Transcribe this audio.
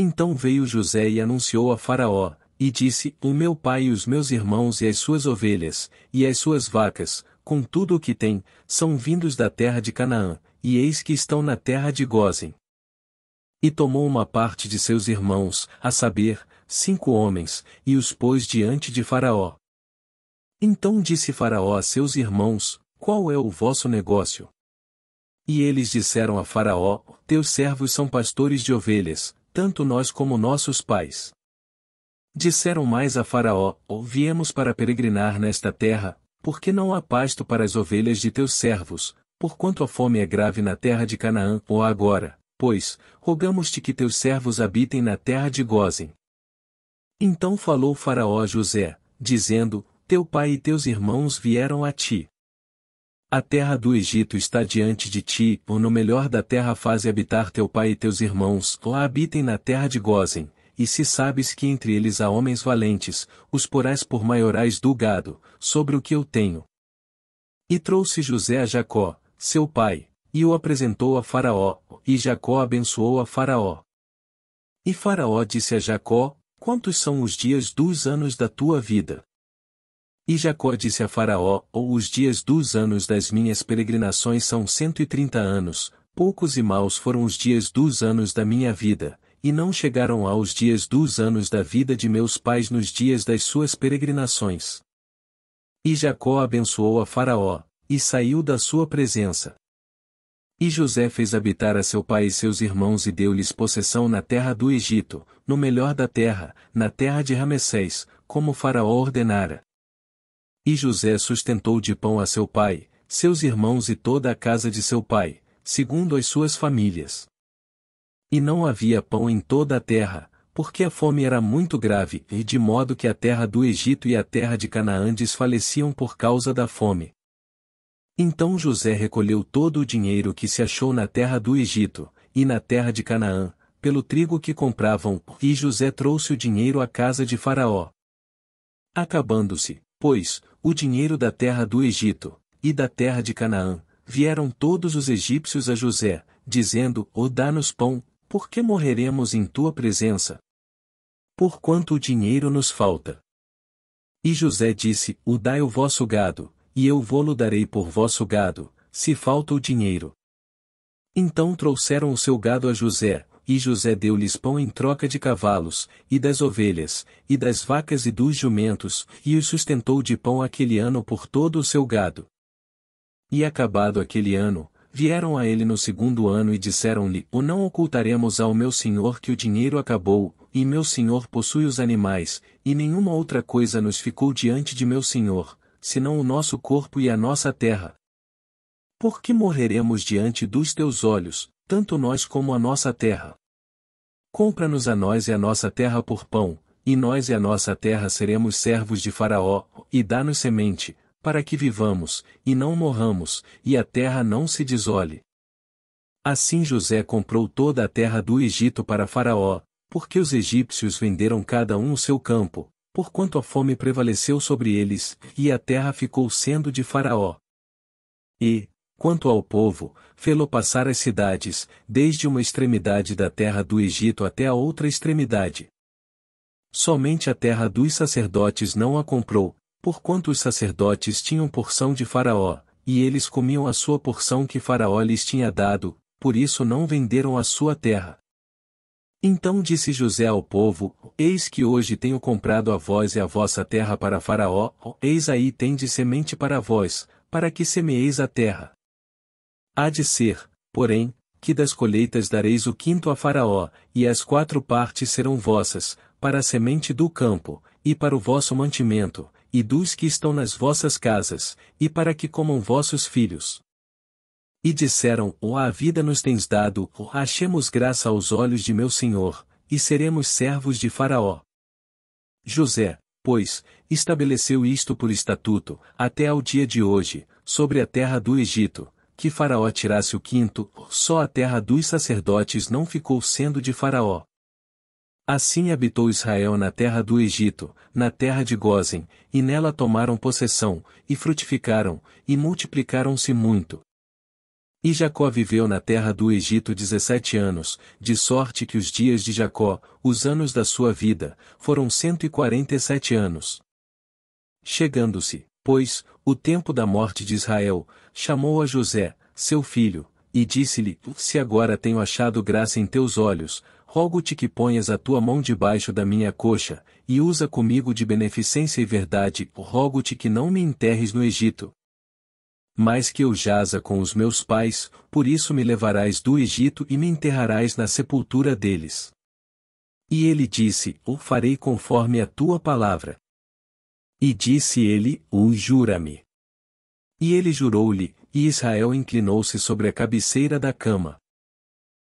Então veio José e anunciou a Faraó, e disse: O meu pai e os meus irmãos e as suas ovelhas, e as suas vacas, com tudo o que tem, são vindos da terra de Canaã, e eis que estão na terra de Gósen. E tomou uma parte de seus irmãos, a saber, 5 homens, e os pôs diante de Faraó. Então disse Faraó a seus irmãos: Qual é o vosso negócio? E eles disseram a Faraó: Teus servos são pastores de ovelhas, tanto nós como nossos pais. Disseram mais a Faraó: Viemos para peregrinar nesta terra, porque não há pasto para as ovelhas de teus servos, porquanto a fome é grave na terra de Canaã. Agora, pois, rogamos-te que teus servos habitem na terra de Gósen. Então falou Faraó a José, dizendo: Teu pai e teus irmãos vieram a ti. A terra do Egito está diante de ti, no melhor da terra faze habitar teu pai e teus irmãos, lá habitem na terra de Gósen, e se sabes que entre eles há homens valentes, os porás por maiorais do gado, sobre o que eu tenho. E trouxe José a Jacó, seu pai, e o apresentou a Faraó, e Jacó abençoou a Faraó. E Faraó disse a Jacó: Quantos são os dias dos anos da tua vida? E Jacó disse a Faraó: Os dias dos anos das minhas peregrinações são 130 anos, poucos e maus foram os dias dos anos da minha vida, e não chegaram aos dias dos anos da vida de meus pais nos dias das suas peregrinações. E Jacó abençoou a Faraó, e saiu da sua presença. E José fez habitar a seu pai e seus irmãos e deu-lhes possessão na terra do Egito, no melhor da terra, na terra de Ramessés, como Faraó ordenara. E José sustentou de pão a seu pai, seus irmãos e toda a casa de seu pai, segundo as suas famílias. E não havia pão em toda a terra, porque a fome era muito grave, e de modo que a terra do Egito e a terra de Canaã desfaleciam por causa da fome. Então José recolheu todo o dinheiro que se achou na terra do Egito, e na terra de Canaã, pelo trigo que compravam, e José trouxe o dinheiro à casa de Faraó. Acabando-se, pois, o dinheiro da terra do Egito, e da terra de Canaã, vieram todos os egípcios a José, dizendo: dá-nos pão, porque morreremos em tua presença? Porquanto o dinheiro nos falta. E José disse: dai o vosso gado, e eu vô-lo darei por vosso gado, se falta o dinheiro. Então trouxeram o seu gado a José, e José deu-lhes pão em troca de cavalos, e das ovelhas, e das vacas e dos jumentos, e os sustentou de pão aquele ano por todo o seu gado. E acabado aquele ano, vieram a ele no segundo ano e disseram-lhe: não ocultaremos ao meu senhor que o dinheiro acabou, e meu senhor possui os animais, e nenhuma outra coisa nos ficou diante de meu senhor, senão o nosso corpo e a nossa terra. Por que morreremos diante dos teus olhos, tanto nós como a nossa terra? Compra-nos a nós e a nossa terra por pão, e nós e a nossa terra seremos servos de Faraó, e dá-nos semente, para que vivamos, e não morramos, e a terra não se desole. Assim José comprou toda a terra do Egito para Faraó, porque os egípcios venderam cada um o seu campo, porquanto a fome prevaleceu sobre eles, e a terra ficou sendo de Faraó. E, quanto ao povo, fê-lo passar as cidades, desde uma extremidade da terra do Egito até a outra extremidade. Somente a terra dos sacerdotes não a comprou, porquanto os sacerdotes tinham porção de Faraó, e eles comiam a sua porção que Faraó lhes tinha dado, por isso não venderam a sua terra. Então disse José ao povo: eis que hoje tenho comprado a vós e a vossa terra para Faraó, eis aí tendes semente para vós, para que semeeis a terra. Há de ser, porém, que das colheitas dareis o quinto a Faraó, e as 4 partes serão vossas, para a semente do campo, e para o vosso mantimento, e dos que estão nas vossas casas, e para que comam vossos filhos. E disseram: a vida nos tens dado, achemos graça aos olhos de meu senhor, e seremos servos de Faraó. José, pois, estabeleceu isto por estatuto, até ao dia de hoje, sobre a terra do Egito, que Faraó tirasse o quinto, só a terra dos sacerdotes não ficou sendo de Faraó. Assim habitou Israel na terra do Egito, na terra de Gósen, e nela tomaram possessão, e frutificaram, e multiplicaram-se muito. E Jacó viveu na terra do Egito 17 anos, de sorte que os dias de Jacó, os anos da sua vida, foram 147 anos. Chegando-se, pois, o tempo da morte de Israel, chamou a José, seu filho, e disse-lhe: Se agora tenho achado graça em teus olhos, rogo-te que ponhas a tua mão debaixo da minha coxa, e usa comigo de beneficência e verdade, rogo-te que não me enterres no Egito. Mas que eu jaza com os meus pais, por isso me levarás do Egito e me enterrarás na sepultura deles. E ele disse: O farei conforme a tua palavra. E disse ele: Jura-me. E ele jurou-lhe, e Israel inclinou-se sobre a cabeceira da cama.